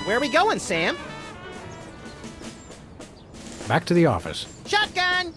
Where are we going, Sam? Back to the office. Shotgun!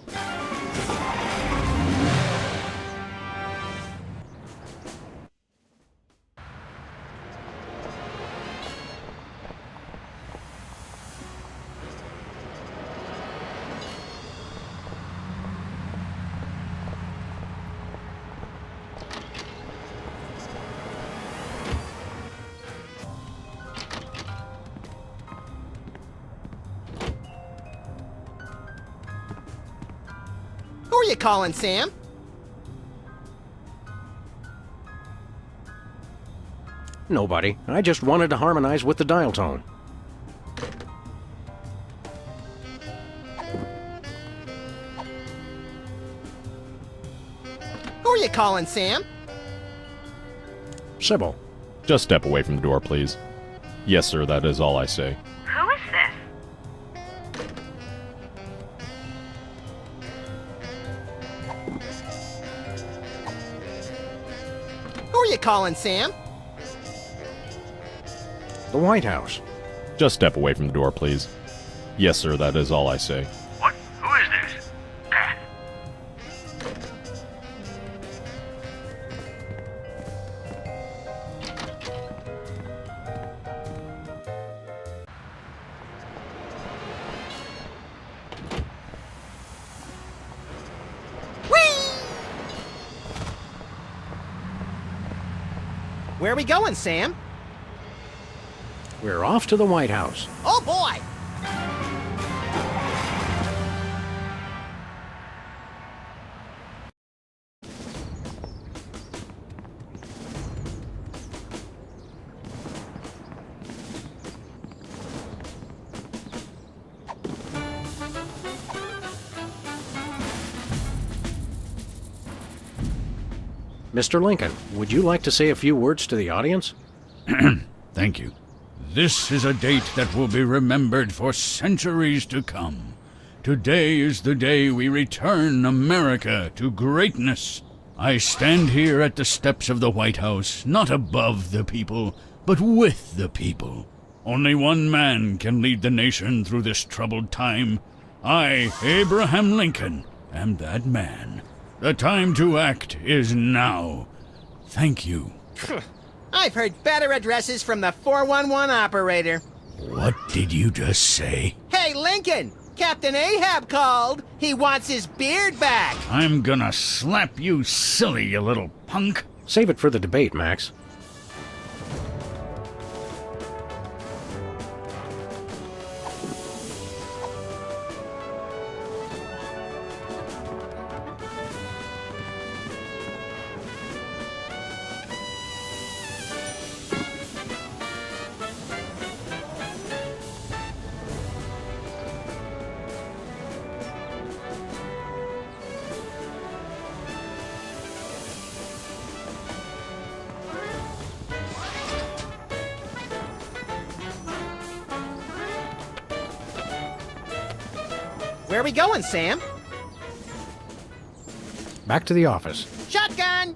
Who are you calling, Sam? Nobody. I just wanted to harmonize with the dial tone. Who are you calling, Sam? Sybil. Just step away from the door, please. Yes, sir, that is all I say. Who is this? Who are you calling, Sam? The White House. Just step away from the door, please. Yes, sir, that is all I say. What? Who is this? Where are we going, Sam? We're off to the White House. Oh, boy! Mr. Lincoln, would you like to say a few words to the audience? Thank you. This is a date that will be remembered for centuries to come. Today is the day we return America to greatness. I stand here at the steps of the White House, not above the people, but with the people. Only one man can lead the nation through this troubled time. I, Abraham Lincoln, am that man. The time to act is now. Thank you. I've heard better addresses from the 411 operator. What did you just say? Hey, Lincoln! Captain Ahab called. He wants his beard back. I'm gonna slap you silly, you little punk. Save it for the debate, Max. Where are we going, Sam? Back to the office. Shotgun!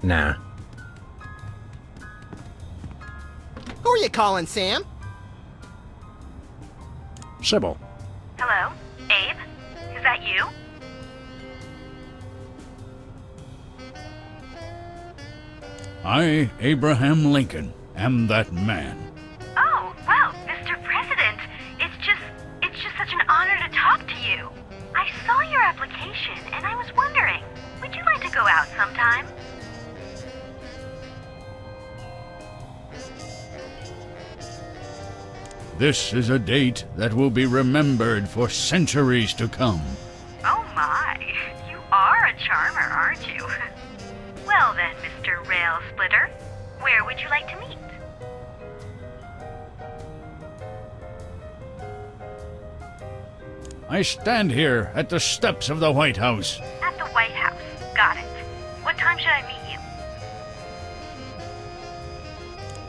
Nah. Who are you calling, Sam? Sybil. Hello? Abe? Is that you? I, Abraham Lincoln, am that man. Oh, well, Mr. President, it's just such an honor to talk to you. I saw your application and I was wondering, would you like to go out sometime? This is a date that will be remembered for centuries to come. Oh my, you are a charmer, aren't you? Well then, Mr. Rail Splitter, where would you like to meet? I stand here at the steps of the White House. At the White House. Got it. What time should I meet you?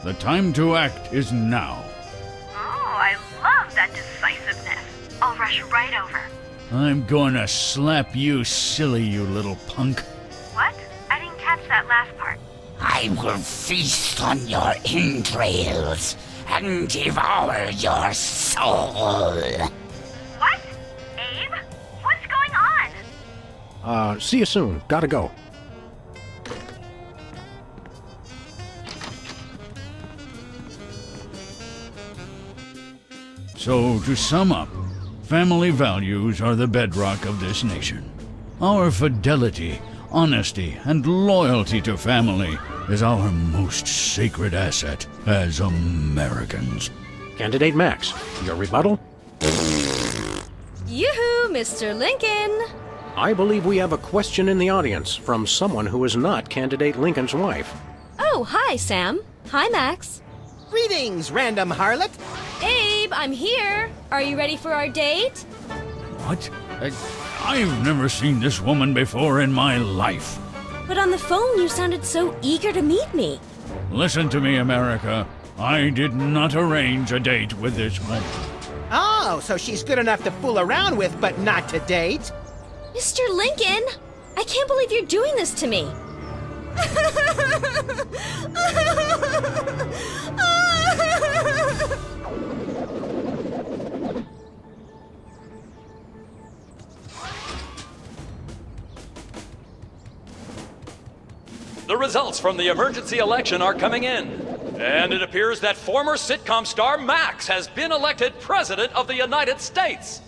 The time to act is now. Oh, I love that decisiveness. I'll rush right over. I'm gonna slap you silly, you little punk. What? I didn't catch that last part. I will feast on your entrails and devour your soul. What? Abe? What's going on? See you soon. Gotta go. So, to sum up, family values are the bedrock of this nation. Our fidelity, honesty, and loyalty to family is our most sacred asset as Americans. Candidate Max, your rebuttal? Yoo-hoo, Mr. Lincoln! I believe we have a question in the audience from someone who is not Candidate Lincoln's wife. Oh, hi, Sam. Hi, Max. Greetings, random harlot. Abe, I'm here. Are you ready for our date? What? I've never seen this woman before in my life. But on the phone, you sounded so eager to meet me. Listen to me, America. I did not arrange a date with this woman. Oh, so she's good enough to fool around with, but not to date. Mr. Lincoln, I can't believe you're doing this to me. The results from the emergency election are coming in, and it appears that former sitcom star Max has been elected President of the United States.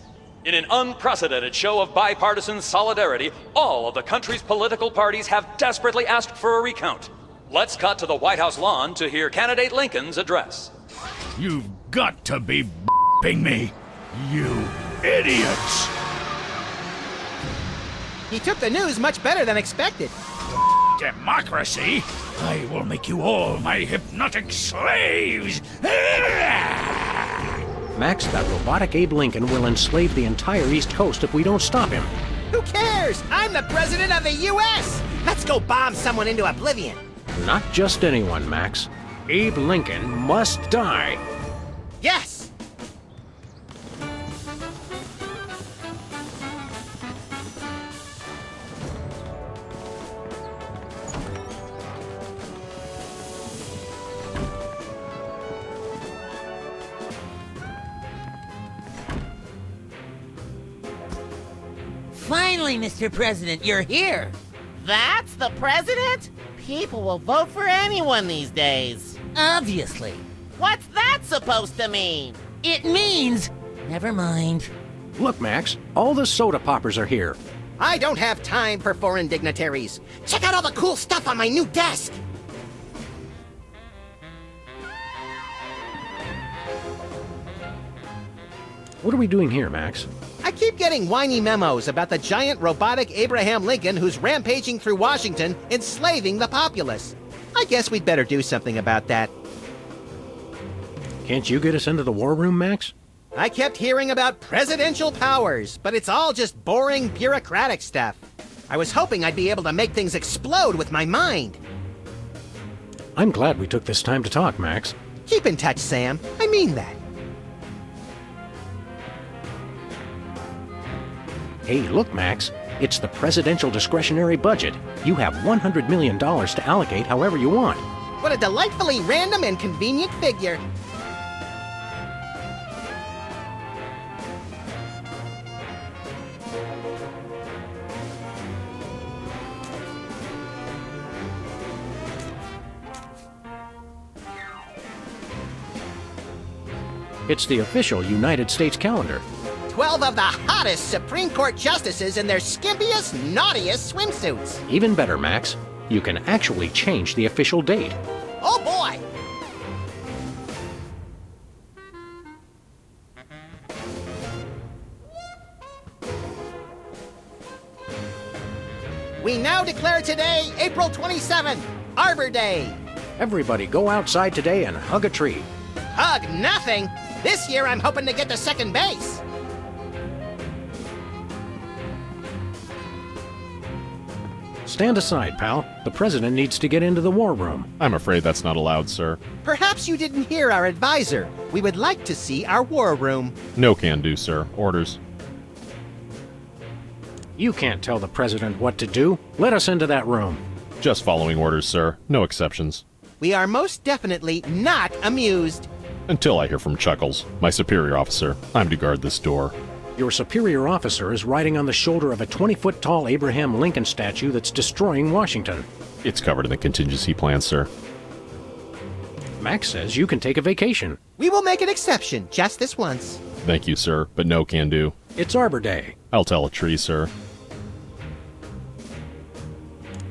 In an unprecedented show of bipartisan solidarity, all of the country's political parties have desperately asked for a recount. Let's cut to the White House lawn to hear Candidate Lincoln's address. You've got to be b***ing me, you idiots! He took the news much better than expected. Democracy? I will make you all my hypnotic slaves! Max, that robotic Abe Lincoln will enslave the entire East Coast if we don't stop him. Who cares? I'm the president of the U.S. Let's go bomb someone into oblivion. Not just anyone, Max. Abe Lincoln must die. Yes! Finally, Mr. President, you're here. That's the president? People will vote for anyone these days. Obviously. What's that supposed to mean? It means... Never mind. Look, Max, all the soda poppers are here. I don't have time for foreign dignitaries. Check out all the cool stuff on my new desk. What are we doing here, Max? I keep getting whiny memos about the giant robotic Abraham Lincoln who's rampaging through Washington, enslaving the populace. I guess we'd better do something about that. Can't you get us into the war room, Max? I kept hearing about presidential powers, but it's all just boring bureaucratic stuff. I was hoping I'd be able to make things explode with my mind. I'm glad we took this time to talk, Max. Keep in touch, Sam. I mean that. Hey, look, Max. It's the presidential discretionary budget. You have $100 million to allocate however you want. What a delightfully random and convenient figure. It's the official United States calendar. 12 of the hottest Supreme Court justices in their skimpiest, naughtiest swimsuits. Even better, Max. You can actually change the official date. Oh boy! We now declare today April 27th, Arbor Day. Everybody go outside today and hug a tree. Hug nothing! This year I'm hoping to get to second base. Stand aside, pal. The president needs to get into the war room. I'm afraid that's not allowed, sir. Perhaps you didn't hear our advisor. We would like to see our war room. No can do, sir. Orders. You can't tell the president what to do. Let us into that room. Just following orders, sir. No exceptions. We are most definitely not amused. Until I hear from Chuckles, my superior officer. I'm to guard this door. Your superior officer is riding on the shoulder of a 20-foot-tall Abraham Lincoln statue that's destroying Washington. It's covered in the contingency plan, sir. Max says you can take a vacation. We will make an exception, just this once. Thank you, sir, but no can do. It's Arbor Day. I'll tell a tree, sir.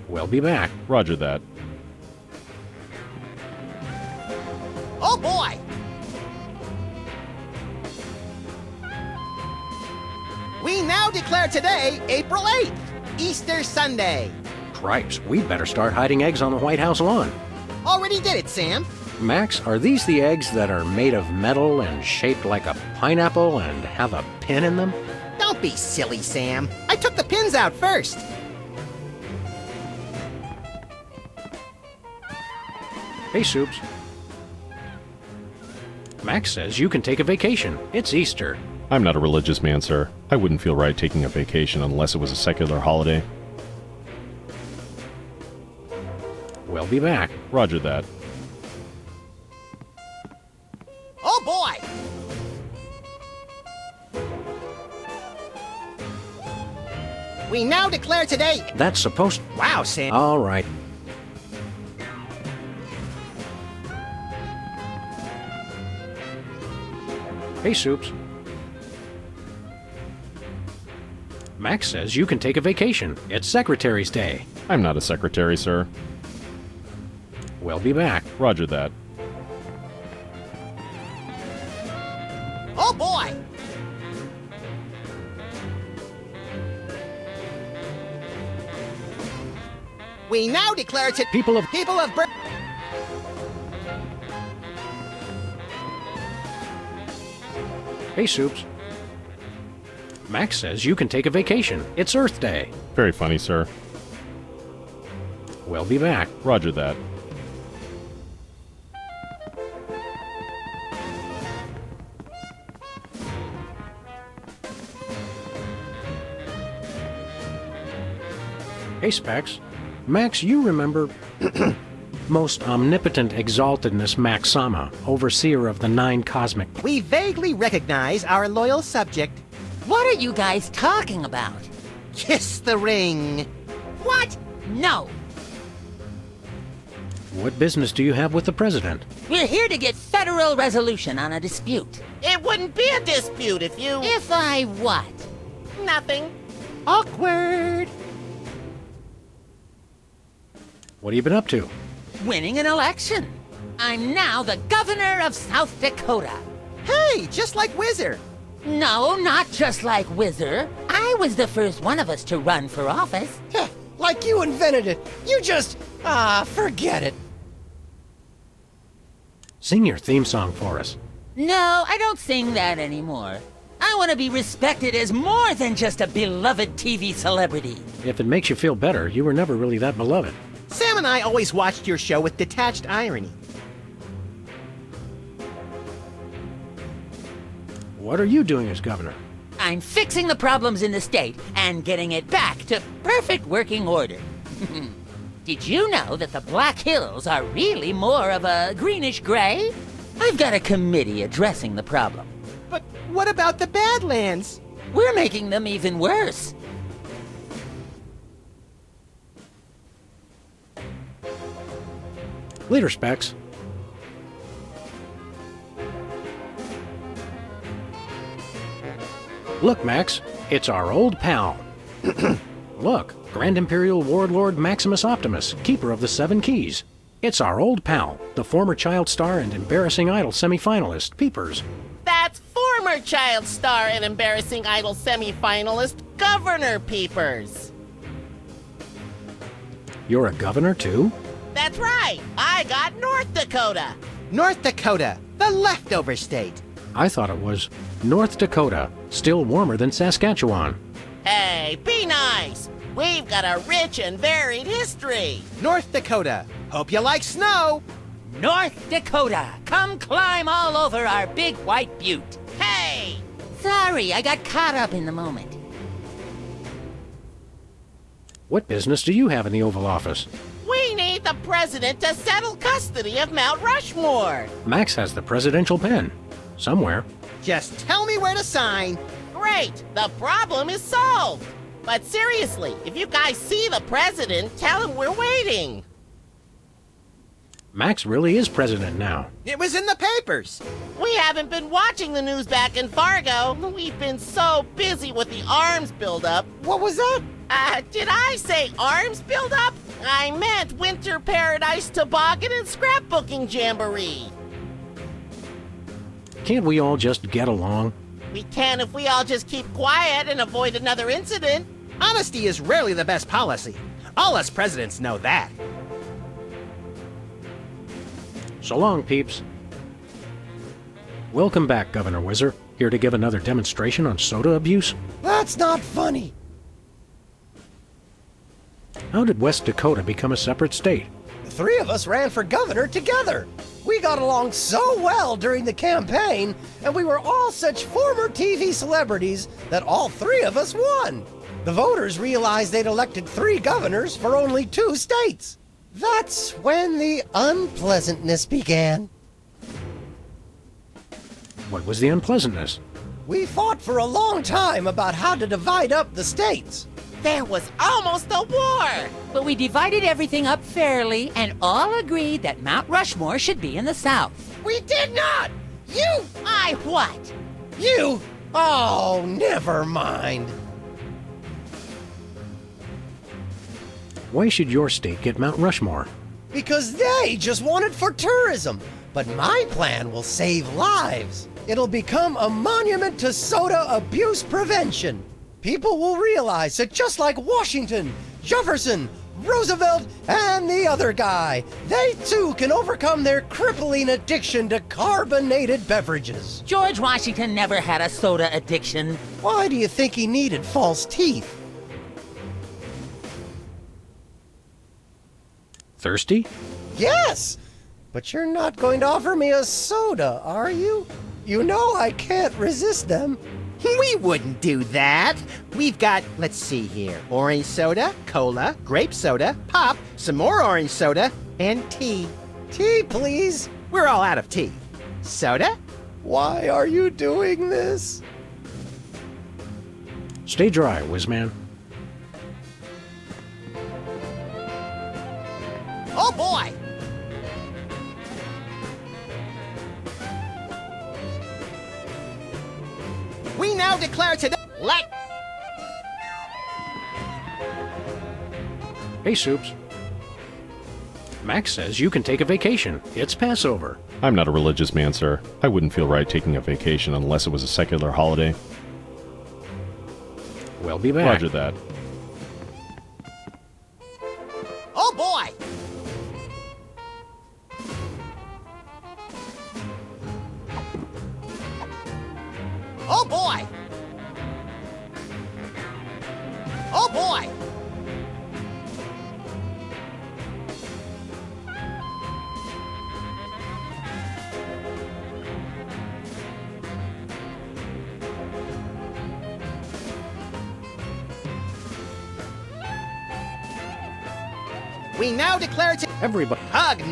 We'll be back. Roger that. Oh boy! We now declare today, April 8th, Easter Sunday. Cripes, we'd better start hiding eggs on the White House lawn. Already did it, Sam. Max, are these the eggs that are made of metal and shaped like a pineapple and have a pin in them? Don't be silly, Sam. I took the pins out first. Hey, Soups. Max says you can take a vacation. It's Easter. I'm not a religious man, sir. I wouldn't feel right taking a vacation unless it was a secular holiday. We'll be back. Roger that. Oh boy! We now declare today... That's supposed... Wow, Sam. All right. Hey, Soups. Max says you can take a vacation. It's Secretary's Day. I'm not a secretary, sir. We'll be back. Roger that. Oh boy! We now declare to... People of... Hey, Soups. Max says you can take a vacation. It's Earth Day. Very funny, sir. We'll be back. Roger that. Hey, Specs. Max, you remember... Most omnipotent exaltedness Max Sama, overseer of the 9 cosmic... We vaguely recognize our loyal subject. What are you guys talking about? Kiss the ring. What? No. What business do you have with the president? We're here to get federal resolution on a dispute. It wouldn't be a dispute if you... If I what? Nothing. Awkward. What have you been up to? Winning an election. I'm now the governor of South Dakota. Hey, just like Whizzer. No, not just like Whizzer. I was the first one of us to run for office. Like you invented it. You just... forget it. Sing your theme song for us. No, I don't sing that anymore. I want to be respected as more than just a beloved TV celebrity. If it makes you feel better, you were never really that beloved. Sam and I always watched your show with detached irony. What are you doing as governor? I'm fixing the problems in the state and getting it back to perfect working order. Did you know that the Black Hills are really more of a greenish gray? I've got a committee addressing the problem. But what about the Badlands? We're making them even worse. Later, Specs. Look, Max, it's our old pal. Look, Grand Imperial Warlord Maximus Optimus, keeper of the 7 Keys. It's our old pal, the former child star and embarrassing idol semi-finalist, Peepers. That's former child star and embarrassing idol semi-finalist, Governor Peepers. You're a governor, too? That's right. I got North Dakota. North Dakota, the leftover state. I thought it was North Dakota, still warmer than Saskatchewan. Hey, be nice. We've got a rich and varied history. North Dakota. Hope you like snow. North Dakota, come climb all over our big white butte. Hey! Sorry, I got caught up in the moment. What business do you have in the Oval Office? We need the president to settle custody of Mount Rushmore. Max has the presidential pen. Somewhere. Just tell me where to sign. Great, the problem is solved. But seriously, if you guys see the president, tell him we're waiting. Max really is president now. It was in the papers. We haven't been watching the news back in Fargo. We've been so busy with the arms buildup. What was that? Did I say arms buildup? I meant Winter Paradise Toboggan and Scrapbooking Jamboree. Can't we all just get along? We can if we all just keep quiet and avoid another incident. Honesty is rarely the best policy. All us presidents know that. So long, peeps. Welcome back, Governor Whizzer. Here to give another demonstration on soda abuse? That's not funny. How did West Dakota become a separate state? The three of us ran for governor together. We got along so well during the campaign, and we were all such former TV celebrities that all three of us won. The voters realized they'd elected 3 governors for only 2 states. That's when the unpleasantness began. What was the unpleasantness? We fought for a long time about how to divide up the states. There was almost a war. But we divided everything up fairly and all agreed that Mount Rushmore should be in the South. We did not! You! I what? You! Oh, never mind. Why should your state get Mount Rushmore? Because they just want it for tourism. But my plan will save lives. It'll become a monument to soda abuse prevention. People will realize that just like Washington, Jefferson, Roosevelt, and the other guy, they too can overcome their crippling addiction to carbonated beverages. George Washington never had a soda addiction. Why do you think he needed false teeth? Thirsty? Yes! But you're not going to offer me a soda, are you? You know I can't resist them. We wouldn't do that. We've got, let's see here, orange soda, cola, grape soda, pop, some more orange soda, and tea. Tea, please. We're all out of tea. Soda? Why are you doing this? Stay dry, Whizman. Oh boy! We now declare today. Hey, Soups. Max says you can take a vacation. It's Passover. I'm not a religious man, sir. I wouldn't feel right taking a vacation unless it was a secular holiday. We'll be back. Roger that. Oh boy! Oh boy! Oh boy! We now declare to Everybody. hug.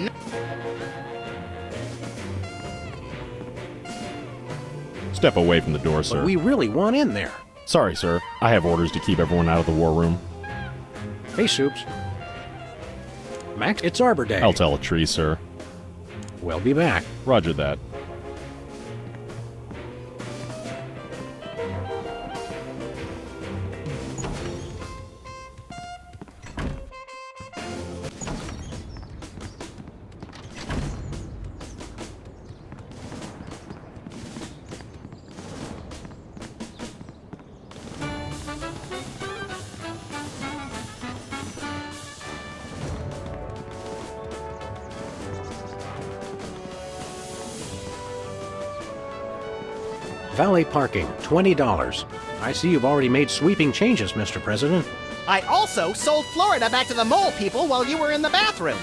Step away from the door, sir. We really want in there. Sorry, sir. I have orders to keep everyone out of the war room. Hey, Soups. Max, it's Arbor Day. I'll tell a tree, sir. We'll be back. Roger that. Valet parking, $20. I see you've already made sweeping changes, Mr. President. I also sold Florida back to the mole people while you were in the bathroom.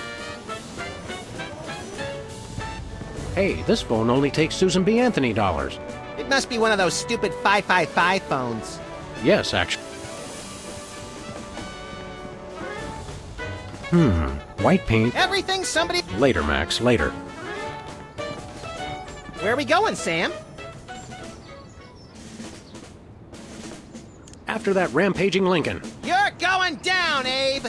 Hey, this phone only takes Susan B. Anthony dollars. It must be one of those stupid 555 phones. Yes, actually. White paint. Everything somebody... Later, Max, later. Where are we going, Sam? After that rampaging Lincoln. You're going down, Abe!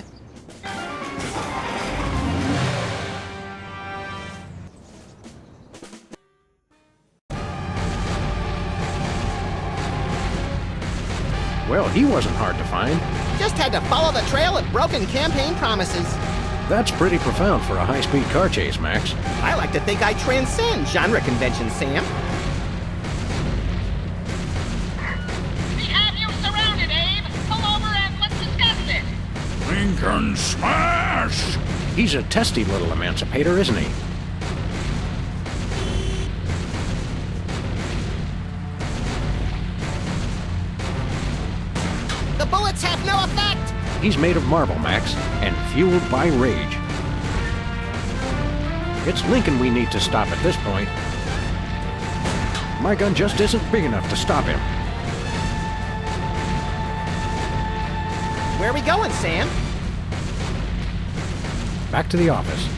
Well, he wasn't hard to find. Just had to follow the trail of broken campaign promises. That's pretty profound for a high-speed car chase, Max. I like to think I transcend genre conventions, Sam. We have you surrounded, Abe. Pull over and let's discuss it. Lincoln smash! He's a testy little emancipator, isn't he? The bullets have no effect! He's made of marble, Max, and fueled by rage. It's Lincoln we need to stop at this point. My gun just isn't big enough to stop him. Where are we going, Sam? Back to the office.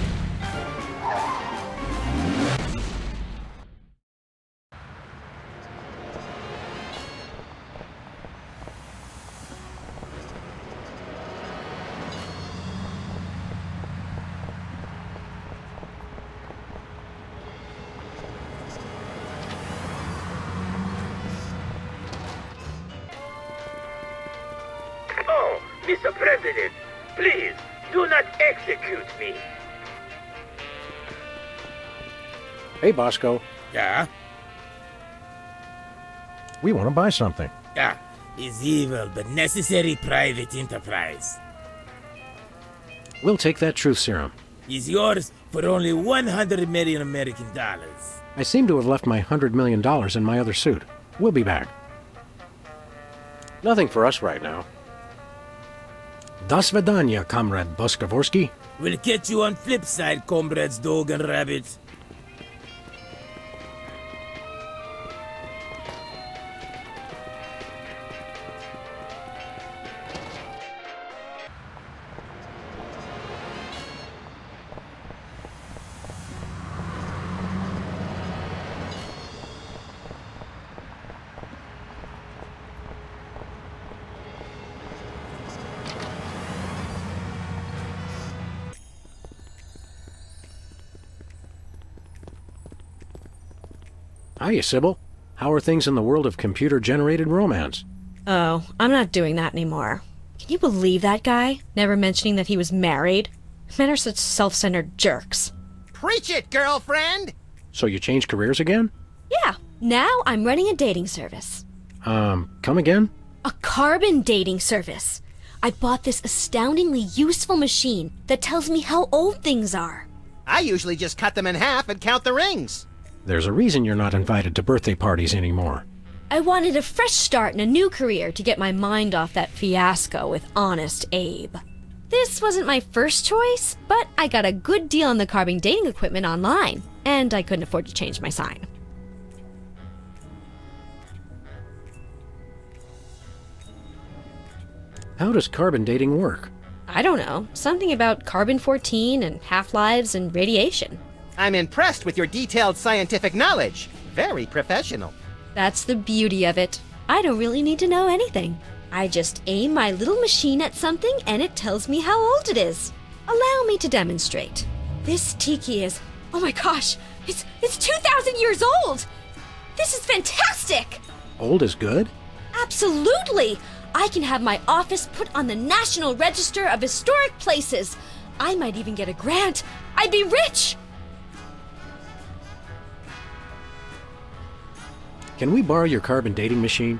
Oh, Mr. President, please do not execute me. Hey, Bosco. Yeah? We want to buy something. Yeah. Is evil but necessary private enterprise. We'll take that truth serum. Is yours for only 100 million American dollars. I seem to have left my $100 million in my other suit. We'll be back. Nothing for us right now. Do svidaniya, Comrade Boskovorsky. We'll catch you on flip side, comrades Dog and Rabbit. Hiya, Sybil. How are things in the world of computer-generated romance? Oh, I'm not doing that anymore. Can you believe that guy? Never mentioning that he was married? Men are such self-centered jerks. Preach it, girlfriend! So you changed careers again? Yeah, now I'm running a dating service. Come again? A carbon dating service. I bought this astoundingly useful machine that tells me how old things are. I usually just cut them in half and count the rings. There's a reason you're not invited to birthday parties anymore. I wanted a fresh start in a new career to get my mind off that fiasco with Honest Abe. This wasn't my first choice, but I got a good deal on the carbon dating equipment online, and I couldn't afford to change my sign. How does carbon dating work? I don't know. Something about carbon-14 and half-lives and radiation. I'm impressed with your detailed scientific knowledge. Very professional. That's the beauty of it. I don't really need to know anything. I just aim my little machine at something and it tells me how old it is. Allow me to demonstrate. This tiki is... oh my gosh! It's 2,000 years old! This is fantastic! Old is good? Absolutely! I can have my office put on the National Register of Historic Places. I might even get a grant. I'd be rich! Can we borrow your carbon dating machine?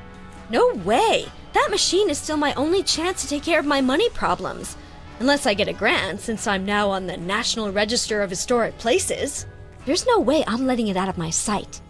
No way! That machine is still my only chance to take care of my money problems. Unless I get a grant, since I'm now on the National Register of Historic Places. There's no way I'm letting it out of my sight.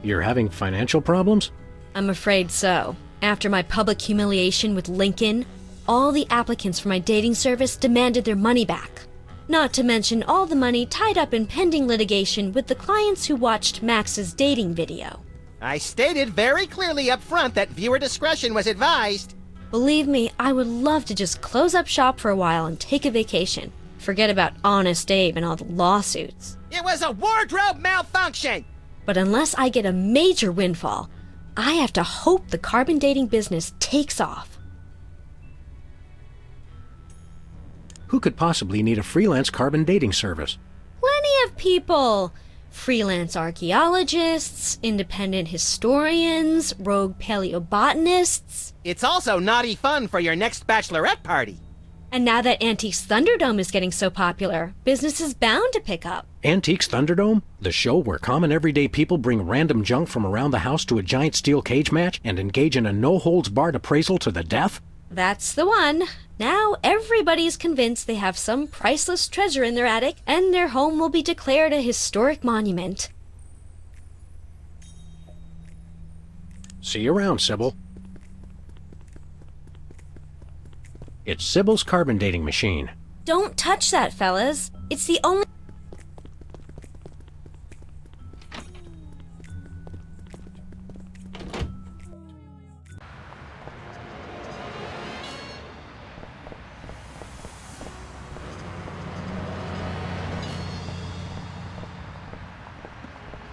You're having financial problems? I'm afraid so. After my public humiliation with Lincoln, all the applicants for my dating service demanded their money back. Not to mention all the money tied up in pending litigation with the clients who watched Max's dating video. I stated very clearly up front that viewer discretion was advised. Believe me, I would love to just close up shop for a while and take a vacation. Forget about Honest Abe and all the lawsuits. It was a wardrobe malfunction! But unless I get a major windfall, I have to hope the carbon dating business takes off. Who could possibly need a freelance carbon dating service? Plenty of people. Freelance archaeologists, independent historians, rogue paleobotanists. It's also naughty fun for your next bachelorette party. And now that Antiques Thunderdome is getting so popular, business is bound to pick up. Antiques Thunderdome? The show where common everyday people bring random junk from around the house to a giant steel cage match and engage in a no-holds-barred appraisal to the death? That's the one. Now everybody's convinced they have some priceless treasure in their attic, and their home will be declared a historic monument. See you around, Sybil. It's Sybil's carbon dating machine. Don't touch that, fellas. It's the only...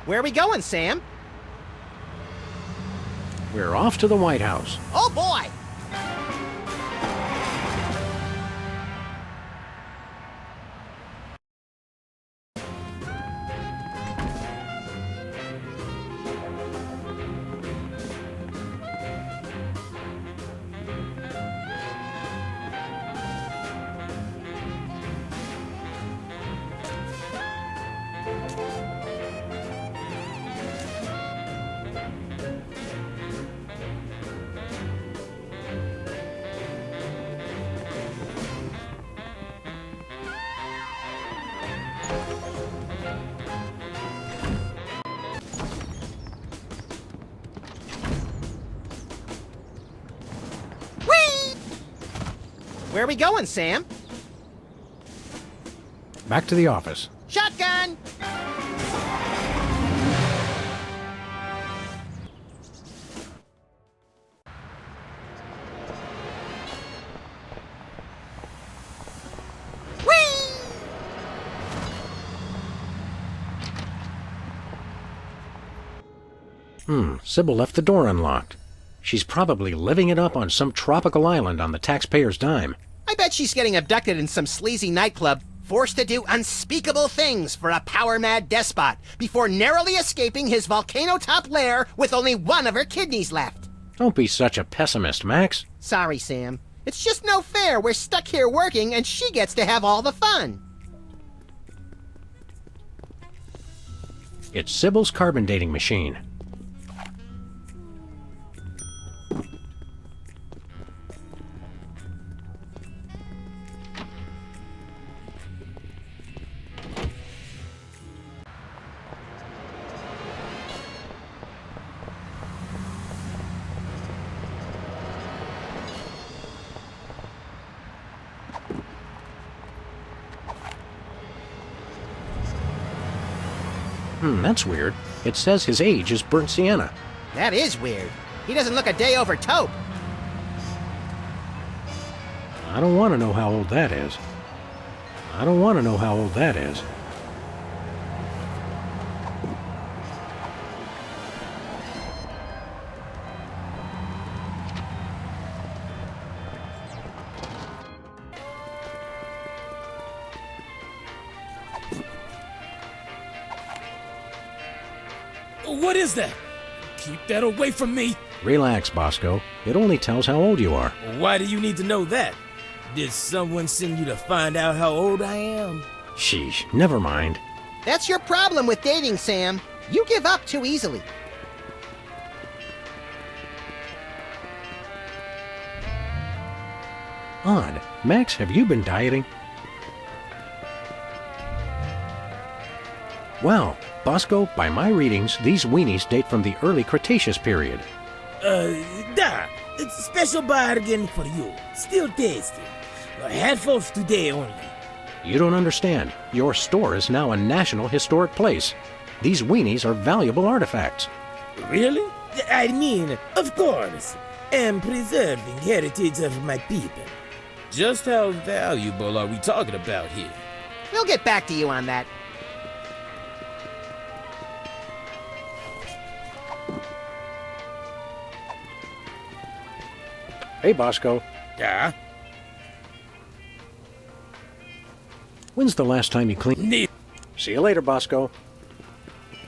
Where are we going, Sam? We're off to the White House. Oh boy! Where are we going, Sam? Back to the office. Shotgun! Sybil left the door unlocked. She's probably living it up on some tropical island on the taxpayer's dime. I bet she's getting abducted in some sleazy nightclub, forced to do unspeakable things for a power-mad despot before narrowly escaping his volcano-top lair with only one of her kidneys left. Don't be such a pessimist, Max. Sorry, Sam. It's just no fair. We're stuck here working and she gets to have all the fun. It's Sybil's carbon dating machine. That's weird. It says his age is burnt sienna. That is weird. He doesn't look a day over taupe. I don't want to know how old that is. I don't want to know how old that is. What is that? Keep that away from me. Relax, Bosco. It only tells how old you are. Why do you need to know that? Did someone send you to find out how old I am? Sheesh, never mind. That's your problem with dating, Sam. You give up too easily. Odd. Max, have you been dieting? Wow, Bosco, by my readings, these weenies date from the early Cretaceous period. Doc, It's a special bargain for you. Still tasty. A handful today only. You don't understand. Your store is now a National Historic Place. These weenies are valuable artifacts. Really? I mean, of course. Am preserving heritage of my people. Just how valuable are we talking about here? We'll get back to you on that. Hey, Bosco. Yeah? When's the last time you cleaned? See you later, Bosco.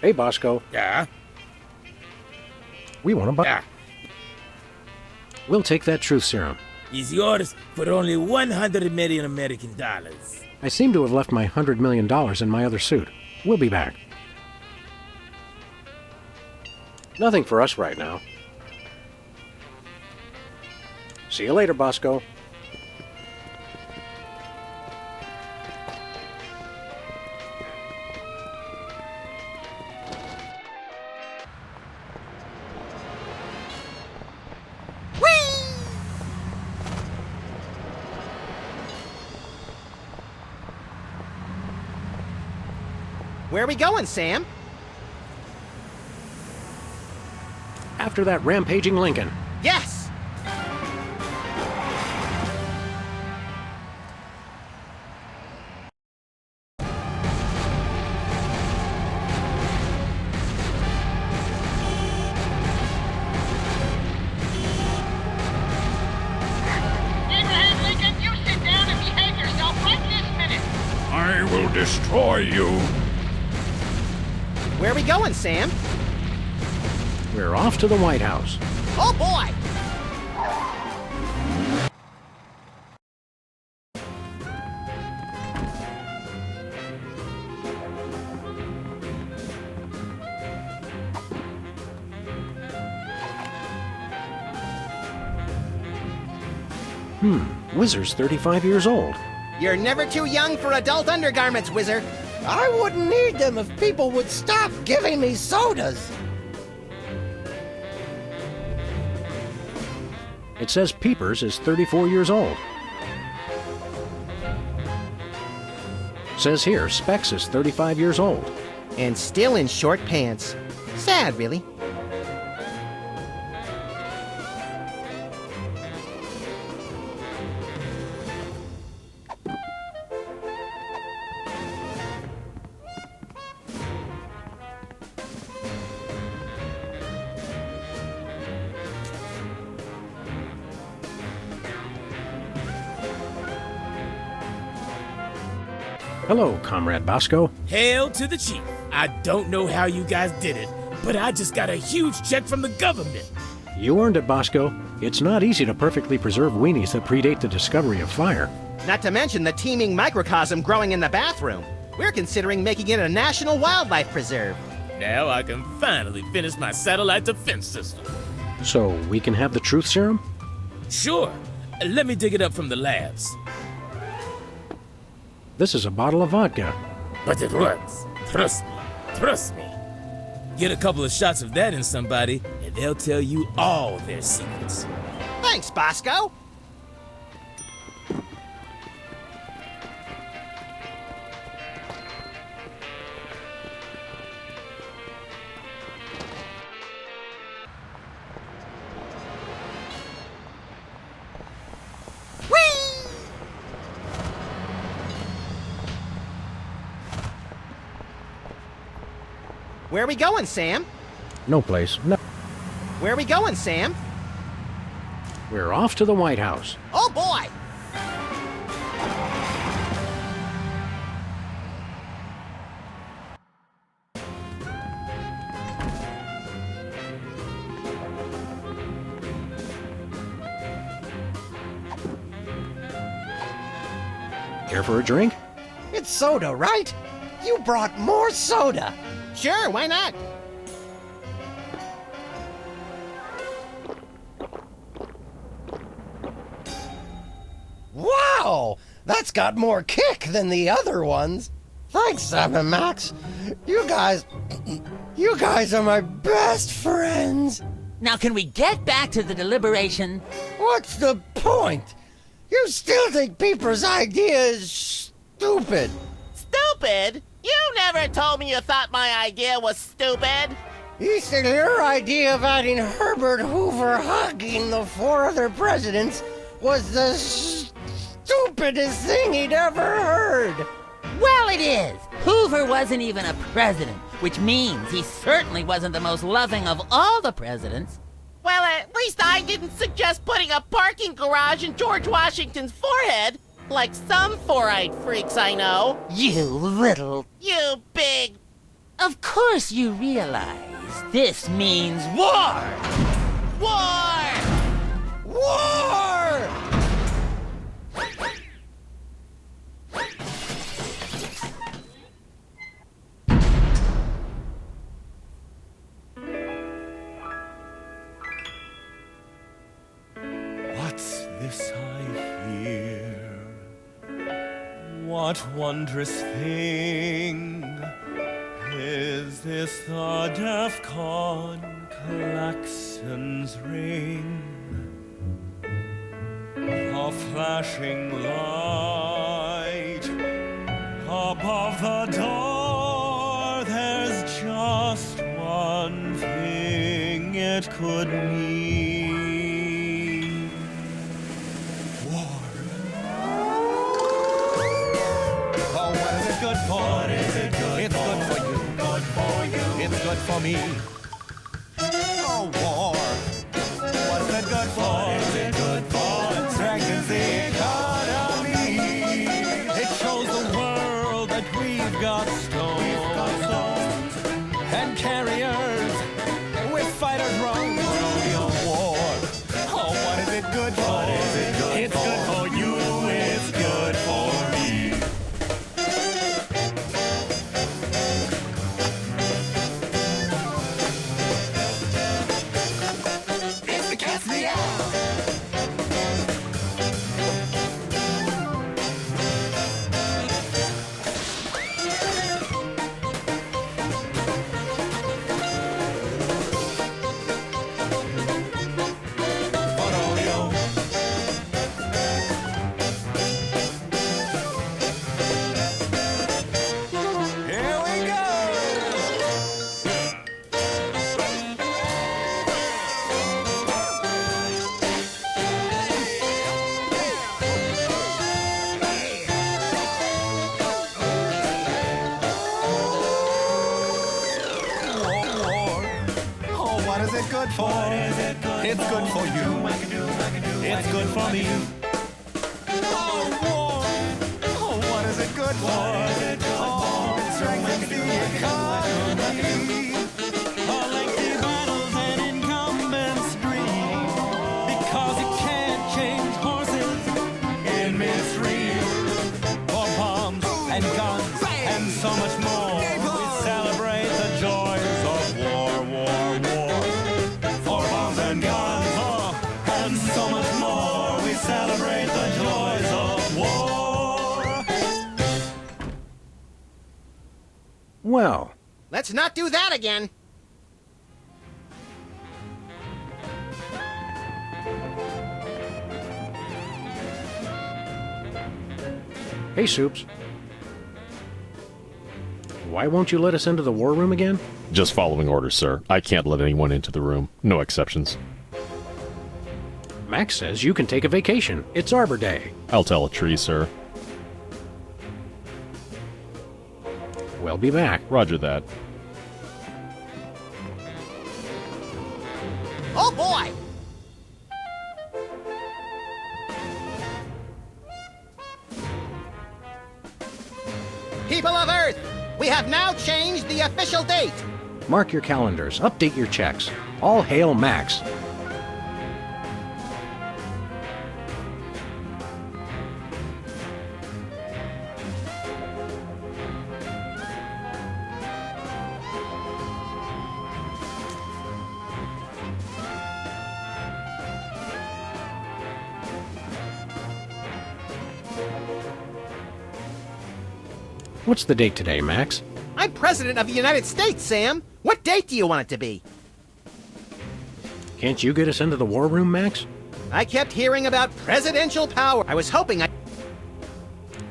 Hey, Bosco. Yeah? We want to buy. Yeah. We'll take that truth serum. Is yours for only 100 million American dollars. I seem to have left my $100 million in my other suit. We'll be back. Nothing for us right now. See you later, Bosco. Where are we going, Sam? After that rampaging Lincoln. Yes! Abraham Lincoln, you sit down and behave yourself right this minute. I will destroy you. Where are we going, Sam? We're off to the White House. Oh, boy! Whizzer's 35 years old. You're never too young for adult undergarments, Whizzer. I wouldn't need them if people would stop giving me sodas. It says Peepers is 34 years old. Says here Specs is 35 years old. And still in short pants. Sad, really. Hello, Comrade Bosco. Hail to the chief. I don't know how you guys did it, but I just got a huge check from the government. You earned it, Bosco. It's not easy to perfectly preserve weenies that predate the discovery of fire. Not to mention the teeming microcosm growing in the bathroom. We're considering making it a national wildlife preserve. Now I can finally finish my satellite defense system. So we can have the truth serum? Sure. Let me dig it up from the labs. This is a bottle of vodka. But it works. Trust me. Trust me. Get a couple of shots of that in somebody, and they'll tell you all their secrets. Thanks, Bosco. Where are we going, Sam? No place. No. Where are we going, Sam? We're off to the White House. Oh, boy! Care for a drink? It's soda, right? You brought more soda. Sure, why not? Wow! That's got more kick than the other ones. Thanks, Sam and Max. You guys are my best friends. Now, can we get back to the deliberation? What's the point? You still think Peeper's idea is stupid. Stupid? You never told me you thought my idea was stupid. He said your idea of adding Herbert Hoover hugging the 4 other presidents was the stupidest thing he'd ever heard. Well, it is. Hoover wasn't even a president, which means he certainly wasn't the most loving of all the presidents. Well, at least I didn't suggest putting a parking garage in George Washington's forehead, like some four-eyed freaks I know. You little... You big... Of course you realize this means war! War! War! What's this I hear? What wondrous thing is this? The DEFCON klaxons ring. A flashing light above the door. There's just one thing it could mean. Good for? What is it good it's for? Good for you. Good for you. It's good for me. Oh, war. What's it good for? What is it good for? It strengthens the economy. It shows the world that we've got stones and carriers with fighters wrong. War. Oh, what is it good for? What is it good it's for? Good for you. It's good for me. Good for? What is it good it's for? Good for you. It's good for me. Oh, war. Oh, what is it good for? Oh, it strengthens the economy. Our lengthy battles and incumbents dream, because you can't change horses in midstream. For bombs and guns and so much more, we celebrate the joys of war. Celebrate the joys of war. Well, let's not do that again. hey, Soups. Why won't you let us into the war room again? Just following orders, sir. I can't let anyone into the room. No exceptions. Max says you can take a vacation. It's Arbor Day. I'll tell a tree, sir. We'll be back. Roger that. Oh, boy! People of Earth, we have now changed the official date. Mark your calendars. Update your checks. All hail Max. What's the date today, Max? I'm President of the United States, Sam. What date do you want it to be? Can't you get us into the war room, Max? I kept hearing about presidential power. I was hoping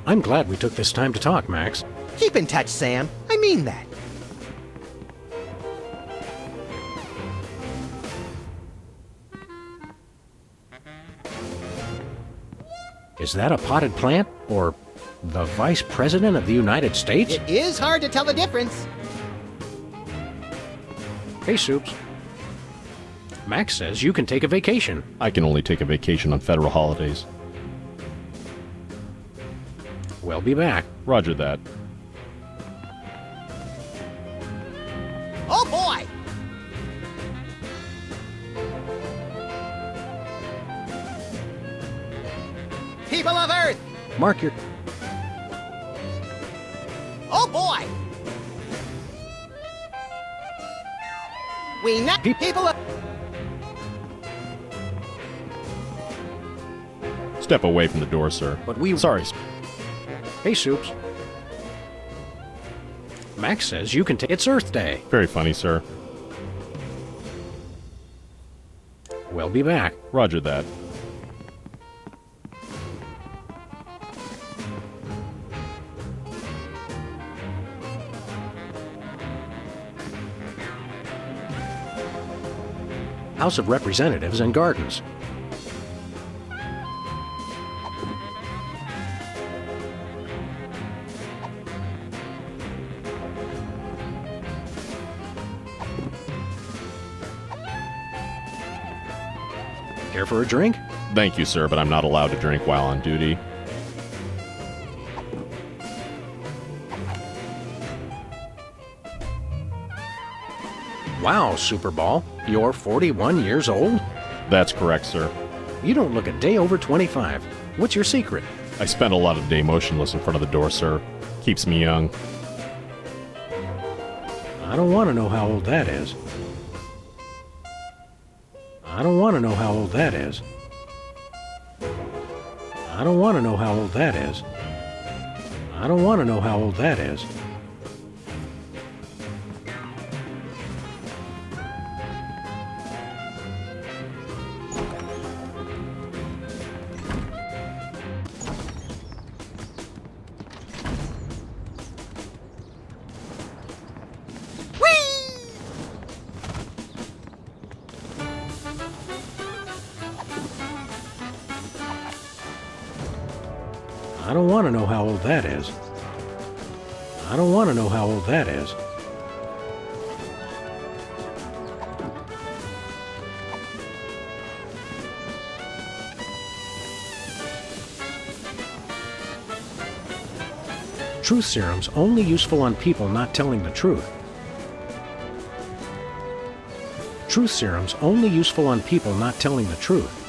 I'm glad we took this time to talk, Max. Keep in touch, Sam. I mean that. Is that a potted plant? Or the Vice President of the United States? It is hard to tell the difference. Hey, Soups. Max says you can take a vacation. I can only take a vacation on federal holidays. We'll be back. Roger that. Oh boy! People of Earth! Mark your... Oh boy! We not people of... Step away from the door, sir. But we... Sorry. Hey, Soups. Max says you can take... It's Earth Day. Very funny, sir. We'll be back. Roger that. House of Representatives and Gardens. Care for a drink? Thank you, sir, but I'm not allowed to drink while on duty. Wow, Superball. You're 41 years old? That's correct, sir. You don't look a day over 25. What's your secret? I spend a lot of day motionless in front of the door, sir. Keeps me young. I don't want to know how old that is. I don't want to know how old that is. I don't want to know how old that is. I don't want to know how old that is. I don't want to know how old that is. I don't want to know how old that is. Truth serum's only useful on people not telling the truth. Truth serum's only useful on people not telling the truth.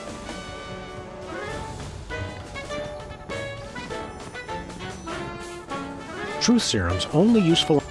Truth serum's only useful...